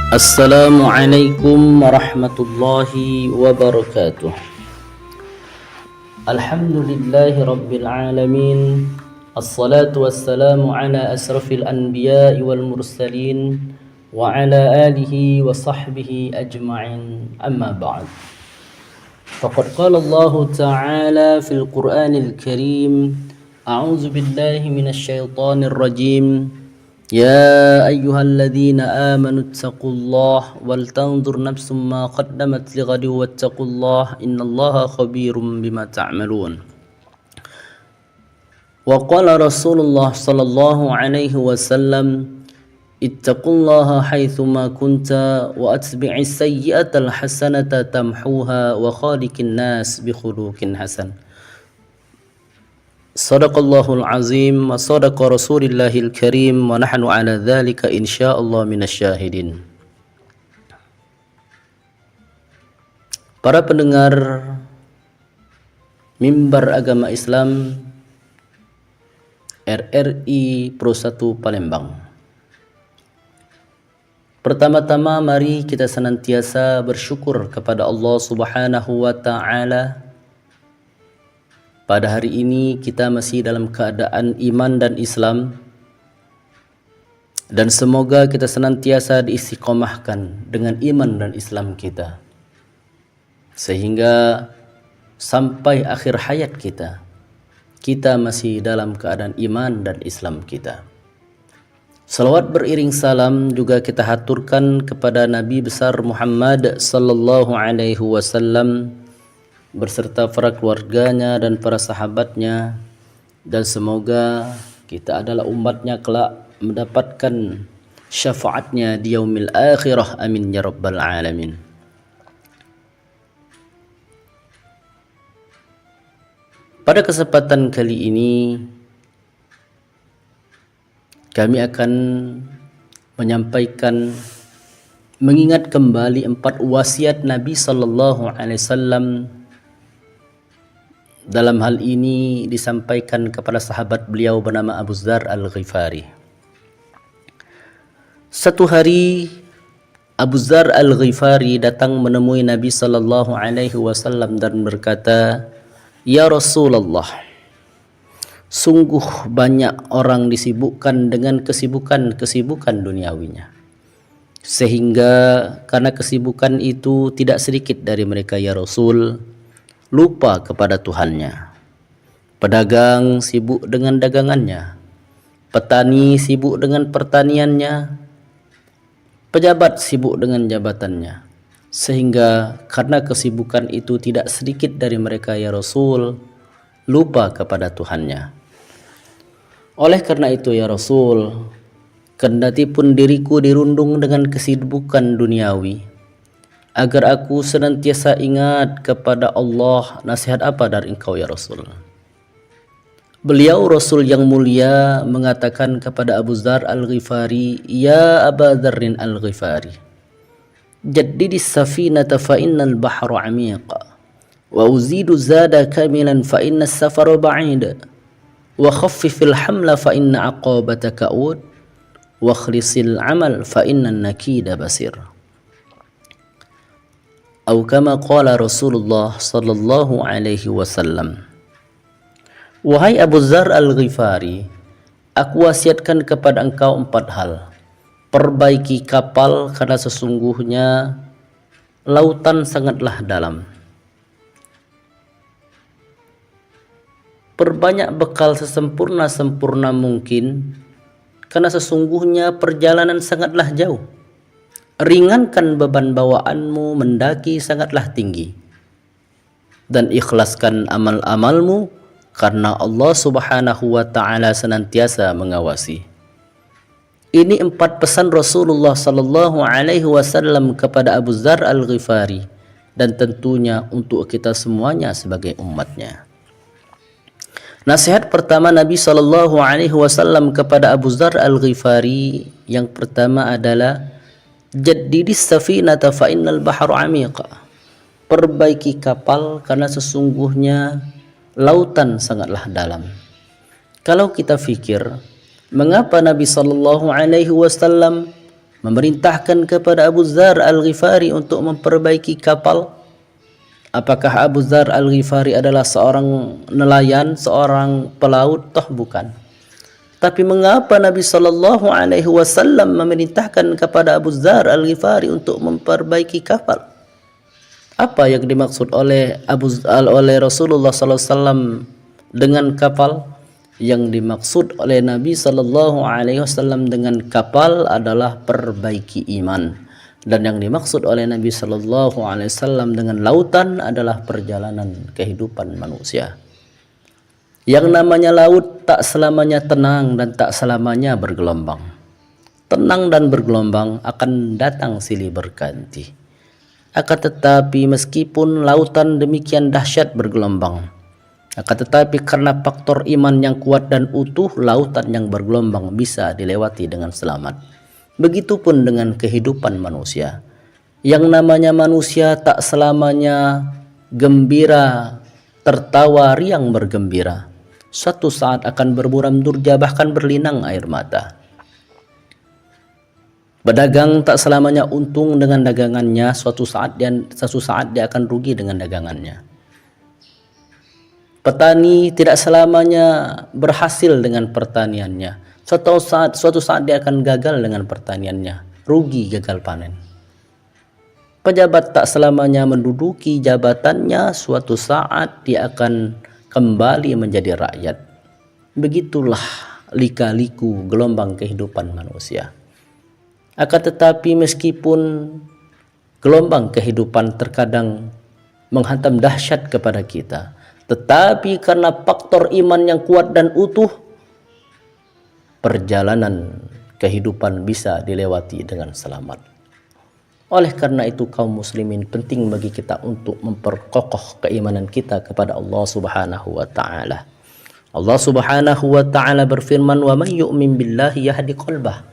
Assalamualaikum warahmatullahi wabarakatuh. Alhamdulillahi rabbil alamin. Assalatu wassalamu ala asrafil anbiya'i wal mursalin wa ala alihi wa sahbihi ajma'in. Amma ba'd. Faqad qala Allah ta'ala fil Qur'anil Karim. A'udzu billahi minasy syaithanir rajim. يا أيها الذين آمنوا اتقوا الله ولتنظر نفس ما قدمت لغد واتقوا الله إن الله خبير بما تعملون. وقال رسول الله صلى الله عليه وسلم اتقوا الله حيثما كنت وأتبع السيئة الحسنة تمحوها وخالق الناس بخلق حسن. Sadaqallahul azim wa sadaqa rasulillahil karim wa nahnu ala dhalika insyaallah minasyahidin. Para pendengar Mimbar Agama Islam RRI Pro 1 Palembang. Pertama-tama mari kita senantiasa bersyukur kepada Allah Subhanahu wa taala. Pada hari ini kita masih dalam keadaan iman dan Islam, dan semoga kita senantiasa diistiqomahkan dengan iman dan Islam kita, sehingga sampai akhir hayat kita masih dalam keadaan iman dan Islam kita. Salawat beriring salam juga kita haturkan kepada Nabi besar Muhammad sallallahu alaihi wasallam berserta para keluarganya dan para sahabatnya, dan semoga kita adalah umatnya kelak mendapatkan syafaatnya di yaumil akhirah, amin ya rabbal alamin. Pada kesempatan kali ini kami akan menyampaikan, mengingat kembali 4 wasiat Nabi sallallahu alaihi wasallam. Dalam hal ini disampaikan kepada sahabat beliau bernama Abu Dzar Al-Ghifari. Satu hari Abu Dzar Al-Ghifari datang menemui Nabi sallallahu alaihi wasallam dan berkata, "Ya Rasulullah, sungguh banyak orang disibukkan dengan kesibukan duniawinya, sehingga karena kesibukan itu tidak sedikit dari mereka ya Rasul lupa kepada Tuhannya. Pedagang sibuk dengan dagangannya, petani sibuk dengan pertaniannya, pejabat sibuk dengan jabatannya, sehingga karena kesibukan itu tidak sedikit dari mereka ya Rasul lupa kepada Tuhannya. Oleh karena itu ya Rasul, kendati pun diriku dirundung dengan kesibukan duniawi, agar aku senantiasa ingat kepada Allah, nasihat apa dari engkau ya Rasul?" Beliau Rasul yang mulia mengatakan kepada Abu Dzar Al-Ghifari, "Ya Aba Dzarrin Al-Ghifari, jaddidis safinata fa innal bahra 'amiqa, wa uzidu zada kamilan fa innas safara ba'id, wa khaffifil hamla fa inna aqabataka ud, wa khlisil 'amal fa innan nakida basir." Atau kama qala Rasulullah sallallahu alaihi wasallam. Wahai Abu Dzar Al-Ghifari, aku wasiatkan kepada engkau 4 hal. Perbaiki kapal, karena sesungguhnya lautan sangatlah dalam. Perbanyak bekal sesempurna-sempurna mungkin, karena sesungguhnya perjalanan sangatlah jauh. Ringankan beban bawaanmu mendaki sangatlah tinggi, dan ikhlaskan amal-amalmu karena Allah Subhanahu wa taala senantiasa mengawasi. Ini 4 pesan Rasulullah sallallahu alaihi wasallam kepada Abu Dzar Al-Ghifari, dan tentunya untuk kita semuanya sebagai umatnya. Nasihat pertama Nabi sallallahu alaihi wasallam kepada Abu Dzar Al-Ghifari yang pertama adalah jaddidis safinata fa innal bahra 'amiqa. Perbaiki kapal karena sesungguhnya lautan sangatlah dalam. Kalau kita fikir, mengapa Nabi sallallahu alaihi wasallam memerintahkan kepada Abu Dzar Al-Ghifari untuk memperbaiki kapal. Apakah Abu Dzar Al-Ghifari adalah seorang nelayan, seorang pelaut? Toh bukan. Tapi mengapa Nabi sallallahu alaihi wasallam memerintahkan kepada Abu Dzar Al-Ghifari untuk memperbaiki kapal? Apa yang dimaksud oleh Rasulullah sallallahu alaihi wasallam dengan kapal? Yang dimaksud oleh Nabi sallallahu alaihi wasallam dengan kapal adalah perbaiki iman, dan yang dimaksud oleh Nabi sallallahu alaihi wasallam dengan lautan adalah perjalanan kehidupan manusia. Yang namanya laut tak selamanya tenang dan tak selamanya bergelombang. Tenang dan bergelombang akan datang silih berganti. Akan tetapi meskipun lautan demikian dahsyat bergelombang, akan tetapi karena faktor iman yang kuat dan utuh, lautan yang bergelombang bisa dilewati dengan selamat. Begitupun dengan kehidupan manusia. Yang namanya manusia tak selamanya gembira, tertawa, riang bergembira. Suatu saat akan berburam durja, bahkan berlinang air mata. Pedagang tak selamanya untung dengan dagangannya, suatu saat dia akan rugi dengan dagangannya. Petani tidak selamanya berhasil dengan pertaniannya. Suatu saat dia akan gagal dengan pertaniannya, rugi, gagal panen. Pejabat tak selamanya menduduki jabatannya, suatu saat dia akan kembali menjadi rakyat. Begitulah lika-liku gelombang kehidupan manusia. Akan tetapi meskipun gelombang kehidupan terkadang menghantam dahsyat kepada kita, tetapi karena faktor iman yang kuat dan utuh, perjalanan kehidupan bisa dilewati dengan selamat. Oleh karena itu kaum muslimin, penting bagi kita untuk memperkokoh keimanan kita kepada Allah Subhanahu wa taala. Allah Subhanahu wa taala berfirman, "Wa may yu'min billahi yahdi qalbah."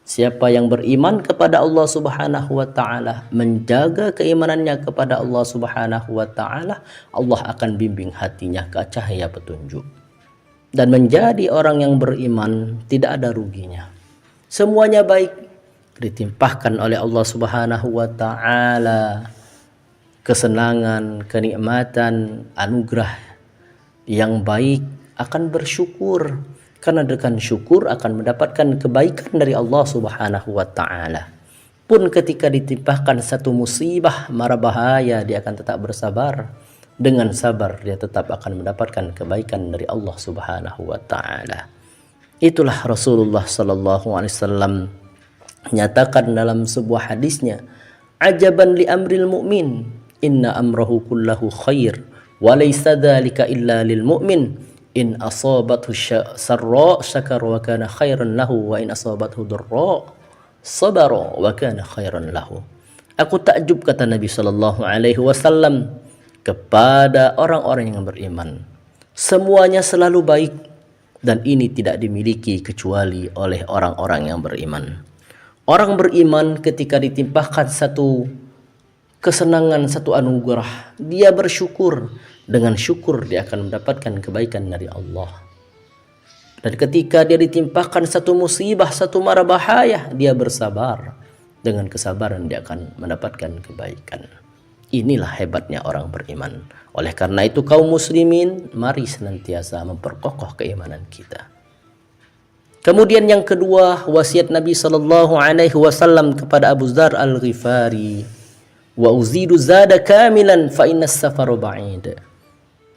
Siapa yang beriman kepada Allah Subhanahu wa taala, menjaga keimanannya kepada Allah Subhanahu wa taala, Allah akan bimbing hatinya ke cahaya petunjuk. Dan menjadi orang yang beriman tidak ada ruginya. Semuanya baik ditimpahkan oleh Allah Subhanahu wa taala, kesenangan, kenikmatan, anugerah yang baik, akan bersyukur. Karena dengan syukur akan mendapatkan kebaikan dari Allah Subhanahu wa taala. Pun ketika ditimpahkan satu musibah, mara bahaya, dia akan tetap bersabar. Dengan sabar dia tetap akan mendapatkan kebaikan dari Allah Subhanahu wa taala. Itulah Rasulullah sallallahu alaihi wasallam nyatakan dalam sebuah hadisnya, "Ajaban li amril mu'min, inna amrahu kullahu khair, wa laysa dzalika illa lil mu'min. In asabathu sarra syakara wa kana khairan lahu, wa in asabathu dharra sabara wa kana khairan lahu." Aku takjub, kata Nabi sallallahu alaihi wasallam, kepada orang-orang yang beriman. Semuanya selalu baik, dan ini tidak dimiliki kecuali oleh orang-orang yang beriman. Orang beriman ketika ditimpahkan satu kesenangan, satu anugerah, dia bersyukur. Dengan syukur dia akan mendapatkan kebaikan dari Allah. Dan ketika dia ditimpahkan satu musibah, satu mara bahaya, dia bersabar. Dengan kesabaran dia akan mendapatkan kebaikan. Inilah hebatnya orang beriman. Oleh karena itu kaum muslimin, mari senantiasa memperkokoh keimanan kita. Kemudian yang kedua, wasiat Nabi sallallahu alaihi wasallam kepada Abu Dzar Al-Ghifari, "Wa uzidu zada kamilan fa innas safaru ba'id."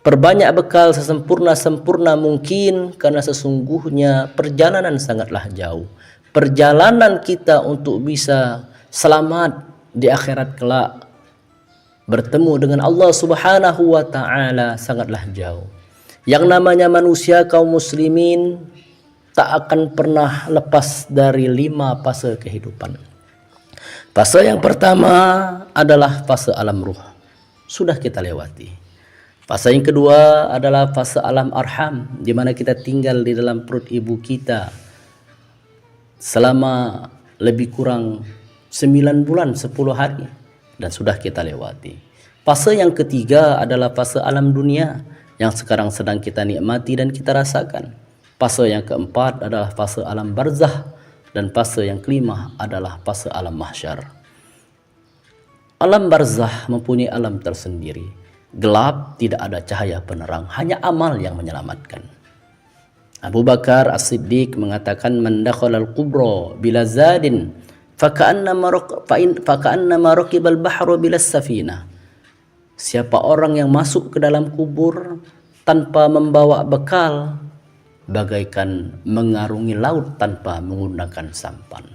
Perbanyak bekal sesempurna-sempurna mungkin, karena sesungguhnya perjalanan sangatlah jauh. Perjalanan kita untuk bisa selamat di akhirat kelak, bertemu dengan Allah Subhanahu wa taala, sangatlah jauh. Yang namanya manusia kaum muslimin tak akan pernah lepas dari 5 fase kehidupan. Fase yang pertama adalah fase alam ruh. Sudah kita lewati. Fase yang kedua adalah fase alam arham, di mana kita tinggal di dalam perut ibu kita selama lebih kurang 9 bulan 10 hari, dan sudah kita lewati. Fase yang ketiga adalah fase alam dunia yang sekarang sedang kita nikmati dan kita rasakan. Fase yang keempat adalah fase alam barzah, Dan fase yang kelima adalah fase alam mahsyar. Alam barzah mempunyai alam tersendiri. Gelap, tidak ada cahaya penerang, hanya amal yang menyelamatkan. Abu Bakar As-Siddiq mengatakan, man dakhala al-qubra bila zadin faka'annama raqibal bahru bila safina. Siapa orang yang masuk ke dalam kubur tanpa membawa bekal, bagaikan mengarungi laut tanpa menggunakan sampan,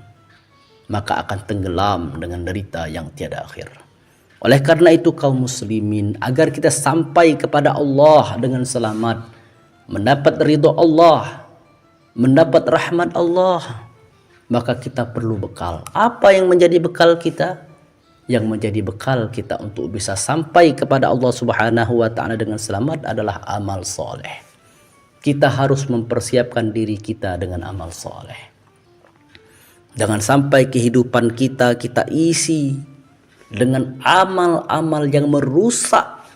maka akan tenggelam dengan derita yang tiada akhir. Oleh karena itu kaum muslimin, agar kita sampai kepada Allah dengan selamat, mendapat ridho Allah, mendapat rahmat Allah, maka kita perlu bekal. Apa yang menjadi bekal kita? Yang menjadi bekal kita untuk bisa sampai kepada Allah Subhanahu wa taala dengan selamat adalah amal soleh. Kita harus mempersiapkan diri kita dengan amal soleh. Jangan sampai kehidupan kita isi dengan amal-amal yang merusak,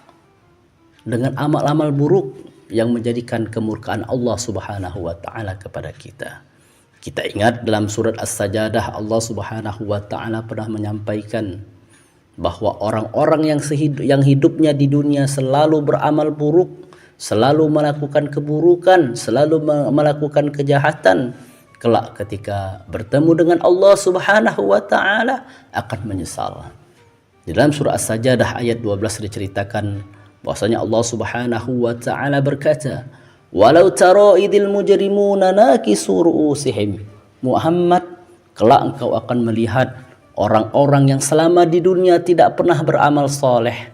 dengan amal-amal buruk yang menjadikan kemurkaan Allah Subhanahu wa taala kepada kita. Kita ingat dalam surat As-Sajdah, Allah Subhanahu wa taala pernah menyampaikan bahwa orang-orang yang hidupnya di dunia selalu beramal buruk, selalu melakukan keburukan, selalu melakukan kejahatan, kelak ketika bertemu dengan Allah Subhanahu wa taala akan menyesal. Di dalam surah As-Sajdah ayat 12 diceritakan bahwasanya Allah Subhanahu wa taala berkata, "Walau tara idil mujrimuna nakisu ru'usihim." Muhammad, kelak engkau akan melihat orang-orang yang selama di dunia tidak pernah beramal soleh.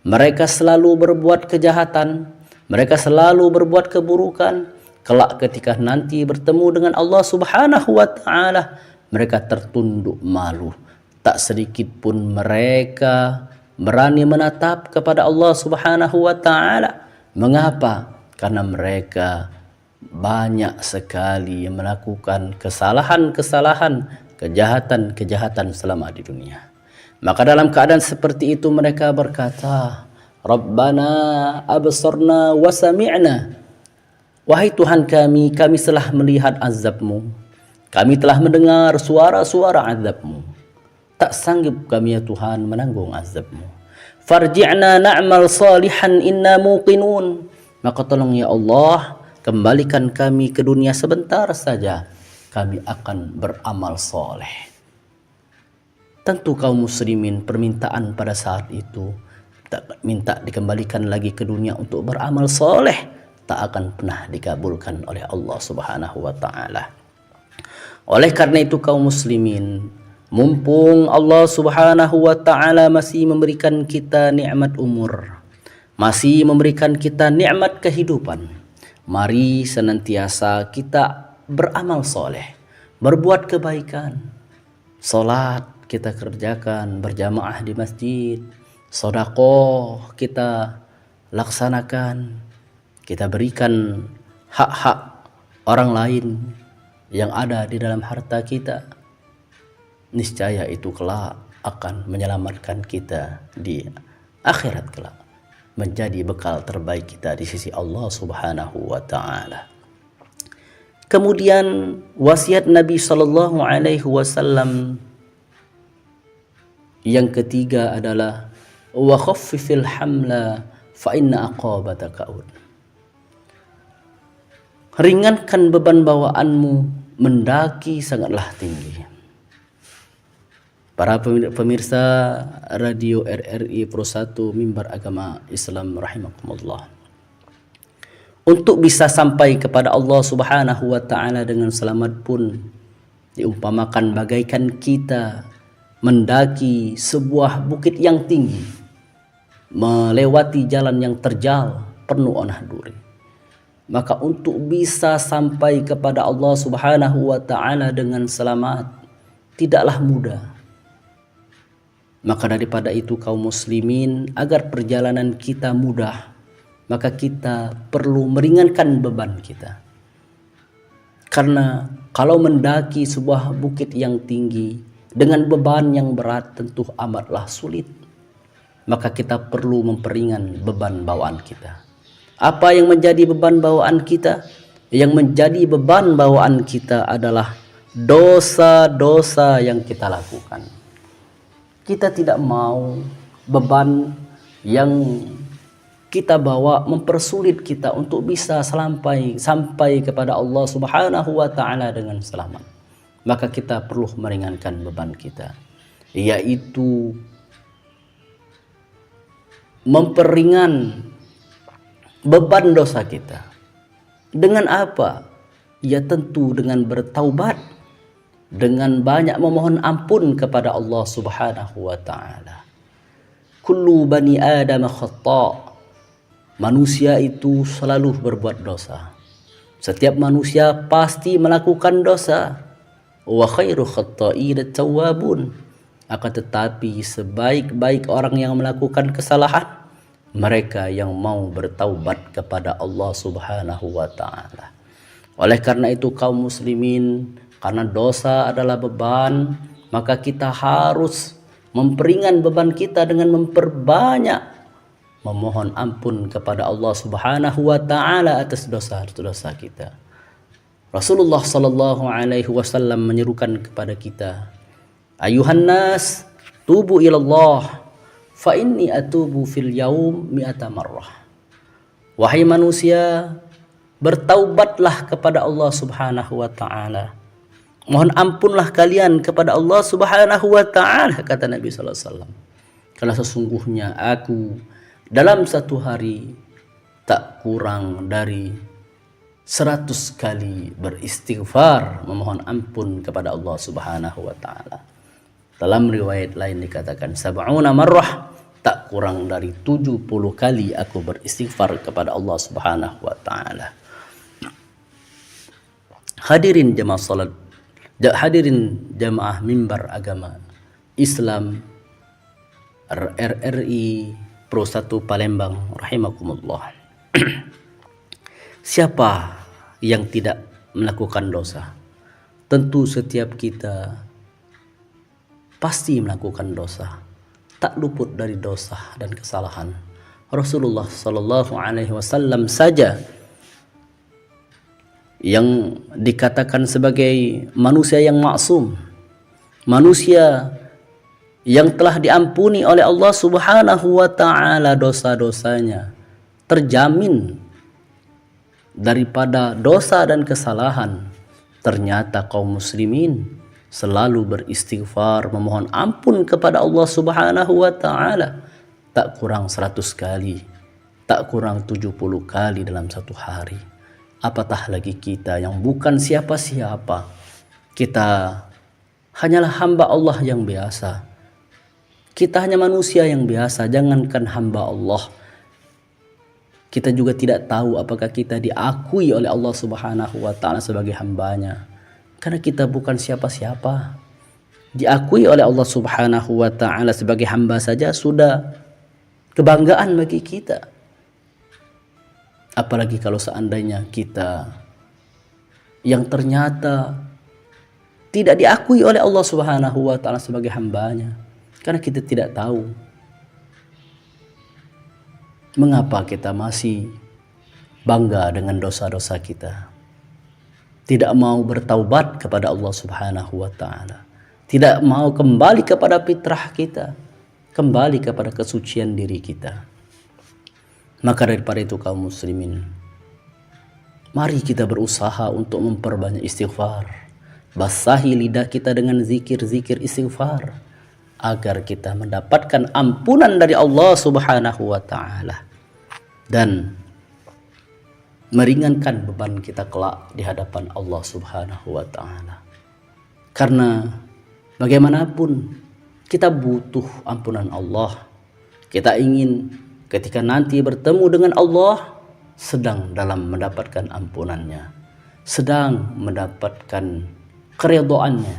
Mereka selalu berbuat kejahatan, mereka selalu berbuat keburukan. Kelak ketika nanti bertemu dengan Allah Subhanahu wa taala, mereka tertunduk malu. Tak sedikit pun mereka berani menatap kepada Allah Subhanahu wa taala. Mengapa? Karena mereka banyak sekali melakukan kesalahan-kesalahan, kejahatan-kejahatan selama di dunia. Maka dalam keadaan seperti itu mereka berkata, Rabbana absarna wa sami'na. Wahai Tuhan kami telah melihat azab-Mu. Kami telah mendengar suara-suara azab-Mu. Tak sanggup kami ya Tuhan menanggung azab-Mu. Farji'na na'mal salihan inna muqinun. Maka tolong ya Allah, kembalikan kami ke dunia sebentar saja. Kami akan beramal soleh. Tentu kaum muslimin permintaan pada saat itu tak minta dikembalikan lagi ke dunia untuk beramal soleh, tak akan pernah dikabulkan oleh Allah Subhanahu wa taala. Oleh karena itu kaum muslimin, mumpung Allah Subhanahu wa taala masih memberikan kita nikmat umur, masih memberikan kita nikmat kehidupan, mari senantiasa kita beramal soleh, berbuat kebaikan. Salat kita kerjakan berjamaah di masjid, sedekah kita laksanakan, kita berikan hak-hak orang lain yang ada di dalam harta kita. Niscaya itu kelak akan menyelamatkan kita di akhirat kelak, menjadi bekal terbaik kita di sisi Allah Subhanahu wa taala. Kemudian wasiat Nabi sallallahu alaihi wasallam yang ketiga adalah wa khaffifil hamla fa inna aqabata ka'ud. Ringankan beban bawaanmu mendaki sangatlah tinggi. Para pemirsa Radio RRI Pro 1 Mimbar Agama Islam rahimakumullah. Untuk bisa sampai kepada Allah Subhanahu wa taala dengan selamat pun diumpamakan bagaikan kita mendaki sebuah bukit yang tinggi, melewati jalan yang terjal penuh onah duri. Maka untuk bisa sampai kepada Allah Subhanahu wa taala dengan selamat tidaklah mudah. Maka daripada itu kaum muslimin, agar perjalanan kita mudah, maka kita perlu meringankan beban kita. Karena kalau mendaki sebuah bukit yang tinggi dengan beban yang berat tentu amatlah sulit. Maka kita perlu memperingan beban bawaan kita. Apa yang menjadi beban bawaan kita? Yang menjadi beban bawaan kita adalah dosa-dosa yang kita lakukan. Kita tidak mau beban yang kita bawa mempersulit kita untuk bisa sampai kepada Allah Subhanahu wa taala dengan selamat. Maka kita perlu meringankan beban kita, yaitu memperingan beban dosa kita. Dengan apa? Ya tentu dengan bertaubat, dengan banyak memohon ampun kepada Allah Subhanahu wa taala. Kullu bani Adam khata'. Manusia itu selalu berbuat dosa. Setiap manusia pasti melakukan dosa. Wa khairu khatta'in at-tawwabun. Akan tetapi sebaik-baik orang yang melakukan kesalahan, mereka yang mau bertaubat kepada Allah Subhanahu wa taala. Oleh karena itu kaum muslimin, karena dosa adalah beban, maka kita harus memperingan beban kita dengan memperbanyak memohon ampun kepada Allah Subhanahu wa taala atas dosa-dosa kita. Rasulullah sallallahu alaihi wasallam menyerukan kepada kita, ayuhan nas, tubu ilallah, fa inni atubu fil yaum mi'ata marrah. Wahai manusia, bertaubatlah kepada Allah Subhanahu wa taala. Mohon ampunlah kalian kepada Allah Subhanahu wa taala, kata Nabi sallallahu alaihi wasallam. Karena sesungguhnya aku dalam satu hari tak kurang dari 100 kali beristighfar, memohon ampun kepada Allah Subhanahu wa taala. Dalam riwayat lain dikatakan sab'una marrah, tak kurang dari 70 kali aku beristighfar kepada Allah Subhanahu wa taala. Hadirin jemaah salat, hadirin jemaah mimbar agama Islam RRI Pro 1 Palembang rahimakumullah. Siapa yang tidak melakukan dosa? Tentu setiap kita pasti melakukan dosa, tak luput dari dosa dan kesalahan. Rasulullah sallallahu alaihi wasallam saja yang dikatakan sebagai manusia yang maksum, manusia yang telah diampuni oleh Allah Subhanahu wa taala dosa-dosanya, terjamin daripada dosa dan kesalahan. Ternyata kaum muslimin selalu beristighfar, memohon ampun kepada Allah Subhanahu wa taala tak kurang 100 kali, tak kurang 70 kali dalam satu hari. Apatah lagi kita yang bukan siapa-siapa. Kita hanyalah hamba Allah yang biasa. Kita hanya manusia yang biasa, jangankan hamba Allah. Kita juga tidak tahu apakah kita diakui oleh Allah Subhanahu wa taala sebagai hambanya. Karena kita bukan siapa-siapa. Diakui oleh Allah Subhanahu wa taala sebagai hamba saja sudah kebanggaan bagi kita. Apalagi kalau seandainya kita yang ternyata tidak diakui oleh Allah Subhanahu wa taala sebagai hambanya. Karena kita tidak tahu mengapa kita masih bangga dengan dosa-dosa kita. Tidak mau bertaubat kepada Allah Subhanahu wa taala. Tidak mau kembali kepada fitrah kita, kembali kepada kesucian diri kita. Maka daripada itu kaum muslimin, mari kita berusaha untuk memperbanyak istighfar. Basahi lidah kita dengan zikir-zikir istighfar agar kita mendapatkan ampunan dari Allah Subhanahu wa taala dan meringankan beban kita kelak di hadapan Allah Subhanahu wa taala. Karena bagaimanapun kita butuh ampunan Allah. Kita ingin ketika nanti bertemu dengan Allah sedang dalam mendapatkan ampunannya, sedang mendapatkan keridhaannya,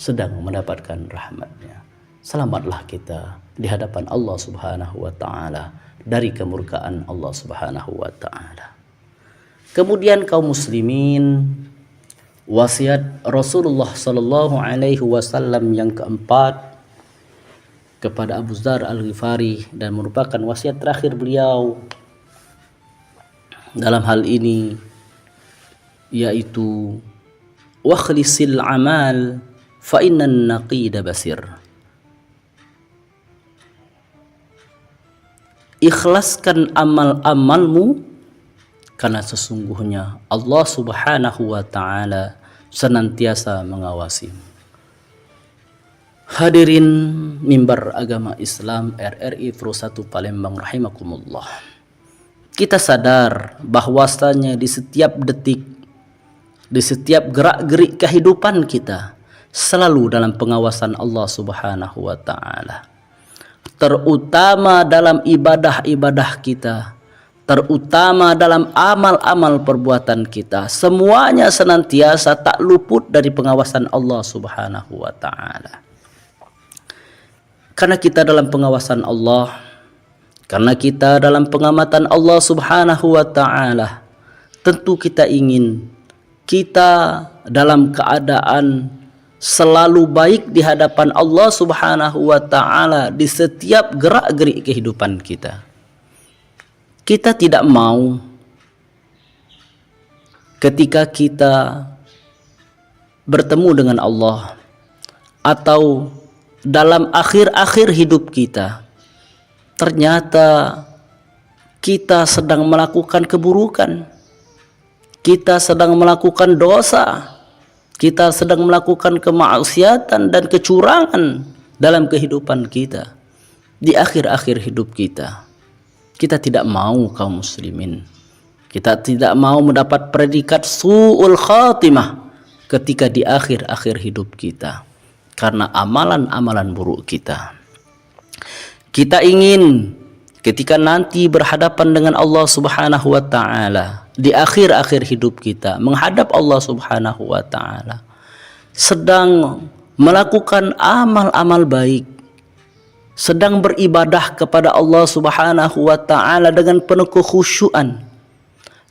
sedang mendapatkan rahmatnya. Selamatlah kita di hadapan Allah Subhanahu wa taala dari kemurkaan Allah Subhanahu wa taala. Kemudian kaum muslimin, wasiat Rasulullah sallallahu alaihi wasallam yang keempat kepada Abu Dzar Al-Ghifari, dan merupakan wasiat terakhir beliau dalam hal ini, yaitu wakhlisil amal fa innan naqida basir. Ikhlaskan amal-amalmu karena sesungguhnya Allah Subhanahu wa taala senantiasa mengawasi. Hadirin mimbar agama Islam RRI Pro 1 Palembang rahimakumullah. Kita sadar bahwasanya di setiap detik, di setiap gerak-gerik kehidupan kita selalu dalam pengawasan Allah Subhanahu wa taala. Terutama dalam ibadah-ibadah kita, terutama dalam amal-amal perbuatan kita, semuanya senantiasa tak luput dari pengawasan Allah Subhanahu wa taala. Karena kita dalam pengawasan Allah, karena kita dalam pengamatan Allah Subhanahu wa taala, tentu kita ingin kita dalam keadaan selalu baik di hadapan Allah Subhanahu wa taala di setiap gerak-gerik kehidupan kita. Kita tidak mau ketika kita bertemu dengan Allah atau dalam akhir-akhir hidup kita, ternyata kita sedang melakukan keburukan, kita sedang melakukan dosa, kita sedang melakukan kemaksiatan dan kecurangan dalam kehidupan kita di akhir-akhir hidup kita. Kita tidak mau, kaum muslimin, kita tidak mau mendapat predikat su'ul khatimah ketika di akhir-akhir hidup kita karena amalan-amalan buruk kita. Kita ingin ketika nanti berhadapan dengan Allah Subhanahu wa taala di akhir-akhir hidup kita, menghadap Allah Subhanahu wa taala, sedang melakukan amal-amal baik, sedang beribadah kepada Allah Subhanahu wa taala dengan penuh kekhusyuan,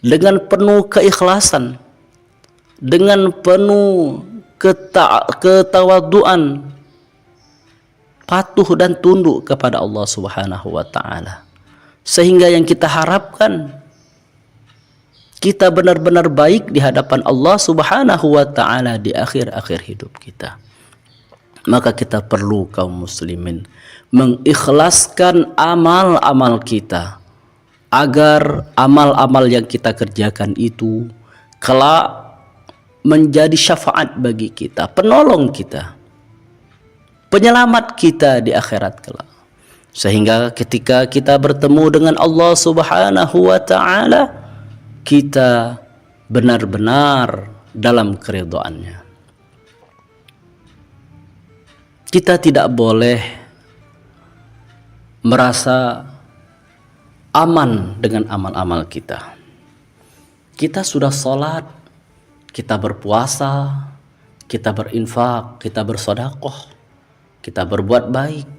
dengan penuh keikhlasan, dengan penuh ketawaduan, patuh dan tunduk kepada Allah Subhanahu wa taala. Sehingga yang kita harapkan, kita benar-benar baik di hadapan Allah Subhanahu wa taala di akhir-akhir hidup kita. Maka kita perlu, kaum muslimin, mengikhlaskan amal-amal kita agar amal-amal yang kita kerjakan itu kelak menjadi syafaat bagi kita, penolong kita, penyelamat kita di akhirat kelak. Sehingga ketika kita bertemu dengan Allah Subhanahu wa taala, kita benar-benar dalam keridhaannya. Kita tidak boleh merasa aman dengan amal-amal kita. Kita sudah sholat, kita berpuasa, kita berinfak, kita bersedekah, kita berbuat baik.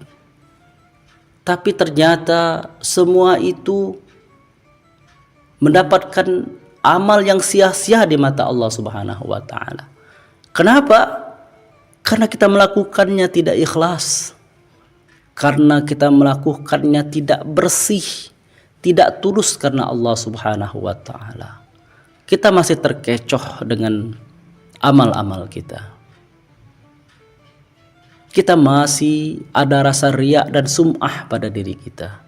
Tapi ternyata semua itu mendapatkan amal yang sia-sia di mata Allah Subhanahu wa taala. Kenapa? Karena kita melakukannya tidak ikhlas. Karena kita melakukannya tidak bersih, tidak tulus karena Allah Subhanahu wa taala. Kita masih terkecoh dengan amal-amal kita. Kita masih ada rasa riya dan sum'ah pada diri kita.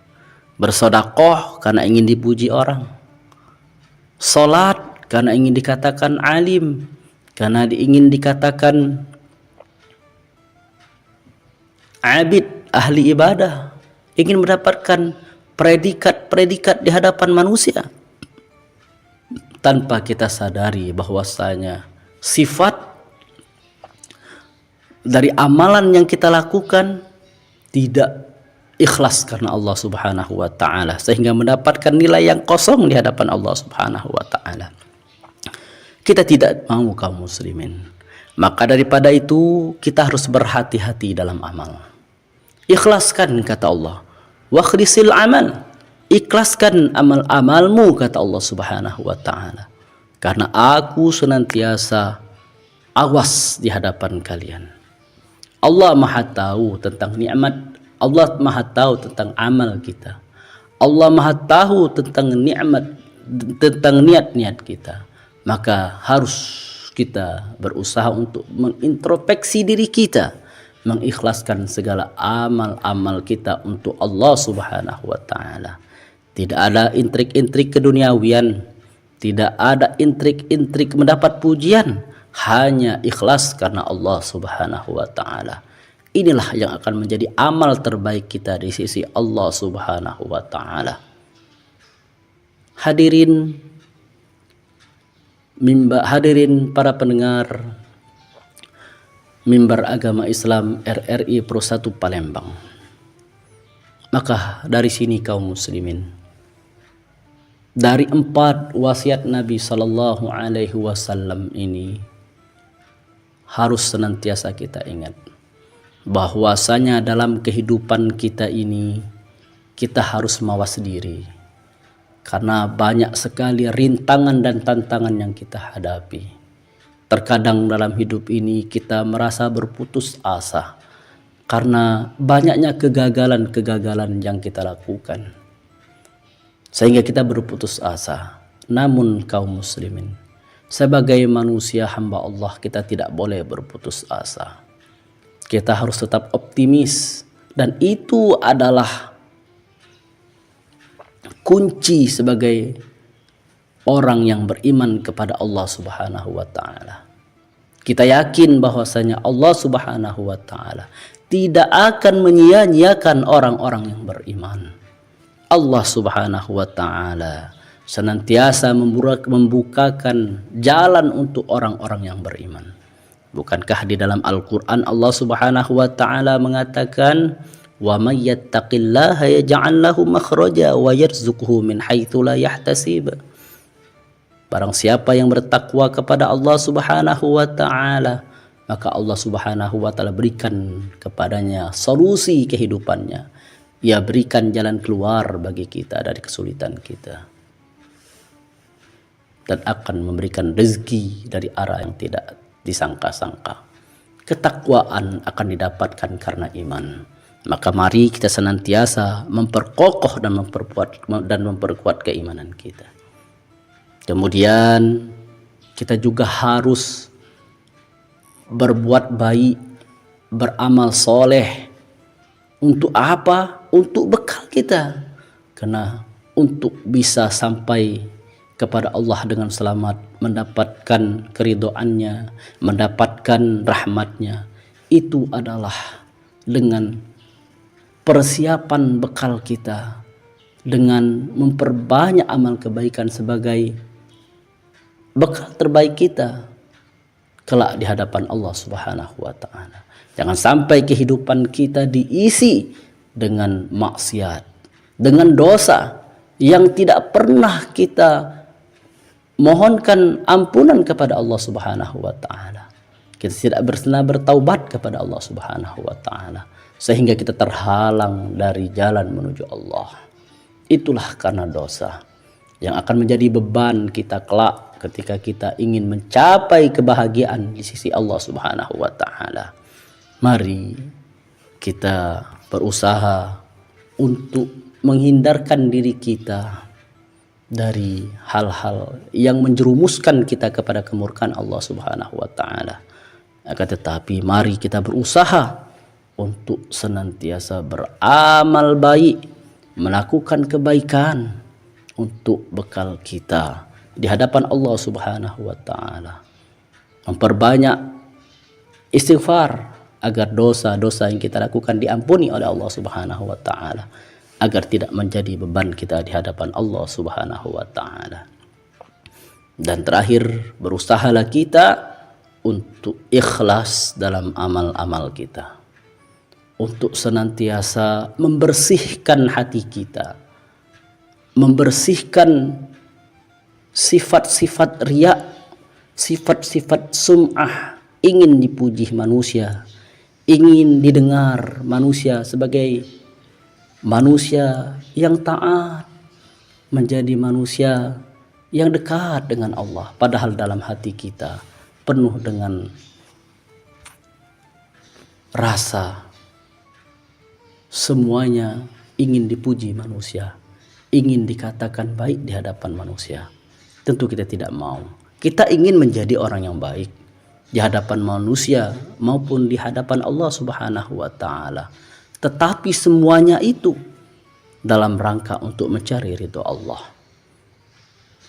Bersedekah karena ingin dipuji orang. Salat karena ingin dikatakan alim, karena ingin dikatakan abid, ahli ibadah, ingin mendapatkan predikat-predikat di hadapan manusia, tanpa kita sadari bahwasanya sifat dari amalan yang kita lakukan tidak ikhlas karena Allah Subhanahu wa taala, sehingga mendapatkan nilai yang kosong di hadapan Allah Subhanahu wa taala. Kita tidak mau, kaum muslimin. Maka daripada itu kita harus berhati-hati dalam amal. Ikhlaskan, kata Allah. Wakhlisil amal. Ikhlaskan amal-amalmu, kata Allah Subhanahu wa taala. Karena aku senantiasa awas di hadapan kalian. Allah Maha tahu tentang nikmat, Allah Maha tahu tentang amal kita. Allah Maha tahu tentang nikmat, tentang niat-niat kita. Maka harus kita berusaha untuk mengintrospeksi diri kita, mengikhlaskan segala amal-amal kita untuk Allah Subhanahu wa taala. Tidak ada intrik-intrik keduniawian, tidak ada intrik-intrik mendapat pujian, hanya ikhlas karena Allah Subhanahu wa taala. Inilah yang akan menjadi amal terbaik kita di sisi Allah Subhanahu wa taala. Hadirin para pendengar Mimbar Agama Islam RRI Pro 1 Palembang. Maka dari sini kaum muslimin, dari 4 wasiat Nabi Sallallahu Alaihi Wasallam ini harus senantiasa kita ingat bahwasanya dalam kehidupan kita ini kita harus mawas diri, karena banyak sekali rintangan dan tantangan yang kita hadapi. Terkadang dalam hidup ini kita merasa berputus asa karena banyaknya kegagalan-kegagalan yang kita lakukan, sehingga kita berputus asa. Namun kaum muslimin, sebagai manusia hamba Allah, kita tidak boleh berputus asa. Kita harus tetap optimis, dan itu adalah kunci sebagai orang yang beriman kepada Allah Subhanahu wa taala. Kita yakin bahwasanya Allah Subhanahu wa taala tidak akan menyia-nyiakan orang-orang yang beriman. Allah Subhanahu wa taala senantiasa membukakan jalan untuk orang-orang yang beriman. Bukankah di dalam Al-Qur'an Allah Subhanahu wa taala mengatakan, "Wa may yattaqillaha yaj'al lahu makhraja wa yarzuqhu min haitsu la yahtasib." Barang siapa yang bertakwa kepada Allah Subhanahu wa taala, maka Allah Subhanahu wa taala berikan kepadanya solusi kehidupannya. Ia berikan jalan keluar bagi kita dari kesulitan kita, dan akan memberikan rezeki dari arah yang tidak disangka-sangka. Ketakwaan akan didapatkan karena iman. Maka mari kita senantiasa memperkokoh dan memperkuat keimanan kita. Kemudian kita juga harus berbuat baik, beramal soleh. Untuk apa? Untuk bekal kita. Karena untuk bisa sampai kepada Allah dengan selamat, mendapatkan keridhoannya, mendapatkan rahmatnya, itu adalah dengan persiapan bekal kita, dengan memperbanyak amal kebaikan sebagai bekal terbaik kita kelak di hadapan Allah Subhanahu wa taala. Jangan sampai kehidupan kita diisi dengan maksiat, dengan dosa yang tidak pernah kita mohonkan ampunan kepada Allah Subhanahu wa taala. Kita tidak bertaubat kepada Allah Subhanahu wa taala, sehingga kita terhalang dari jalan menuju Allah. Itulah karena dosa yang akan menjadi beban kita kelak ketika kita ingin mencapai kebahagiaan di sisi Allah Subhanahu wa taala. Mari kita berusaha untuk menghindarkan diri kita dari hal-hal yang menjerumuskan kita kepada kemurkaan Allah Subhanahu wa taala. Akan tetapi mari kita berusaha untuk senantiasa beramal baik, melakukan kebaikan untuk bekal kita di hadapan Allah Subhanahu wa taala. Memperbanyak istighfar agar dosa-dosa yang kita lakukan diampuni oleh Allah Subhanahu wa taala, agar tidak menjadi beban kita di hadapan Allah Subhanahu wa taala. Dan terakhir, berusahalah kita untuk ikhlas dalam amal-amal kita, untuk senantiasa membersihkan hati kita, membersihkan sifat-sifat riya, sifat-sifat sum'ah, ingin dipuji manusia, ingin didengar manusia sebagai manusia yang taat, menjadi manusia yang dekat dengan Allah, padahal dalam hati kita penuh dengan rasa semuanya ingin dipuji manusia, ingin dikatakan baik di hadapan manusia. Tentu kita tidak mau. Kita ingin menjadi orang yang baik di hadapan manusia maupun di hadapan Allah Subhanahu wa taala. Tetapi semuanya itu dalam rangka untuk mencari ridho Allah.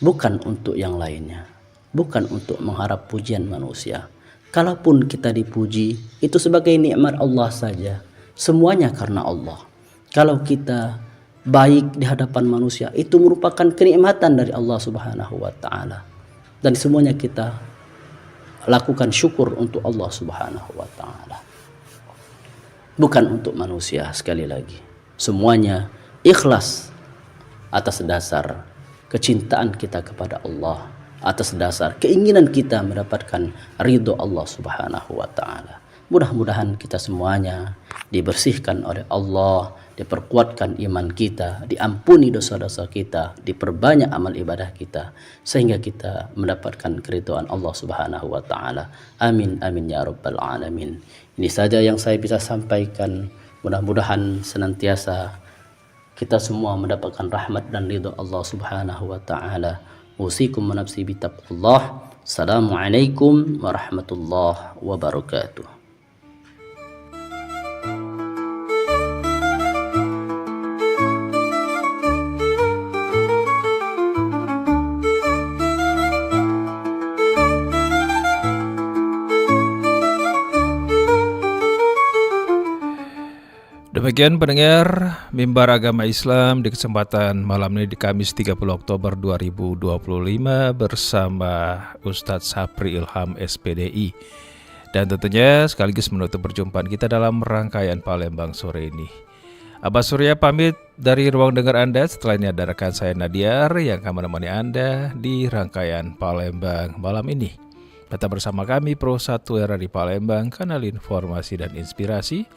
Bukan untuk yang lainnya. Bukan untuk mengharap pujian manusia. Kalaupun kita dipuji, itu sebagai nikmat Allah saja. Semuanya karena Allah. Kalau kita baik di hadapan manusia, itu merupakan kenikmatan dari Allah Subhanahu wa taala. Dan semuanya kita lakukan syukur untuk Allah Subhanahu wa taala. Bukan untuk manusia, sekali lagi. Semuanya ikhlas atas dasar kecintaan kita kepada Allah, atas dasar keinginan kita mendapatkan ridho Allah Subhanahu wa taala. Mudah-mudahan kita semuanya dibersihkan oleh Allah, diperkuatkan iman kita, diampuni dosa-dosa kita, diperbanyak amal ibadah kita, sehingga kita mendapatkan keridhaan Allah Subhanahu wa taala. Amin amin ya rabbal alamin. Ini saja yang saya bisa sampaikan. Mudah-mudahan senantiasa kita semua mendapatkan rahmat dan ridha Allah Subhanahu wa taala. Usikum wa nafsi bitaqwallah. Assalamualaikum warahmatullahi wabarakatuh. Demikian pendengar Mimbar Agama Islam di kesempatan malam ini di Kamis 30 Oktober 2025 bersama Ustadz Sapri Ilham SPDI. Dan tentunya sekaligus menutup perjumpaan kita dalam rangkaian Palembang sore ini. Abah Surya pamit dari ruang dengar Anda. Setelah ini ada rekan saya Nadiar yang akan menemani Anda di rangkaian Palembang malam ini. Tetap bersama kami Pro 1 Era di Palembang, kanal informasi dan inspirasi.